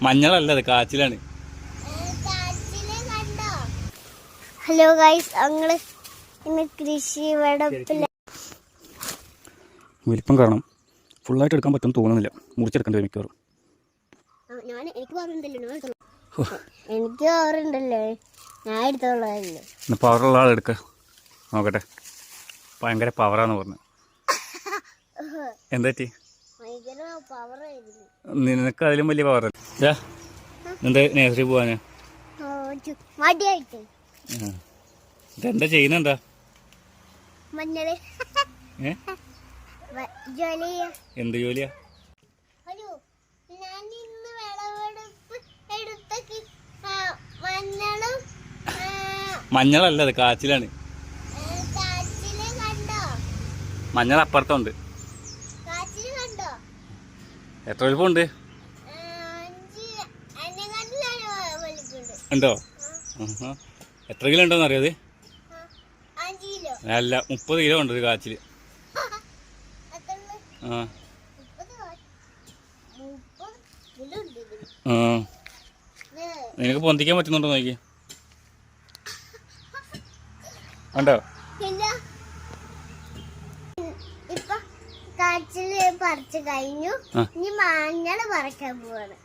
മഞ്ഞളല്ല, അത് കാച്ചിലാണ്. Hello guys, ഞങ്ങള് ഇന്ന് കൃഷി വിളപ്പില് വലിപ്പം കാരണം ഫുള്ളായിട്ട് എടുക്കാൻ പറ്റുമെന്ന് തോന്നുന്നില്ല. മുറിച്ചെടുക്കേണ്ടി വരും മിക്കവാറും. എനിക്ക് ഓറുണ്ടല്ലേ, ഞാൻ എടുത്തോളാമല്ലോ. പവറുള്ള ആളെടുക്ക നോക്കട്ടെ. ഭയങ്കര പവറാന്ന് പറഞ്ഞു. എന്താ പറ്റി? നിനക്ക് അതിലും വലിയ പവർ. എന്താ നേഴ്സറി പോവാന്? ഇതെന്താ ചെയ്യുന്നെന്താ? എന്ത് ജോലിയാ? മഞ്ഞളല്ല, അത് കാച്ചിലാണ്. മഞ്ഞൾ അപ്പുറത്തുണ്ട്. എത്ര വലുപ്പമുണ്ട്? ഉണ്ടോ? എത്ര കിലോ ഉണ്ടോന്ന് അറിയാതെ? അല്ല, 30 കിലോ ഉണ്ട് ഒരു കാച്ചില്. നിനക്ക് പൊന്തിക്കാൻ പറ്റുന്നുണ്ടോ നോക്കി? ഉണ്ടോ? കാച്ചില് പറിച്ചു കഴിഞ്ഞു, ഇനി മഞ്ഞള് പറിക്കാൻ പോവാണ്.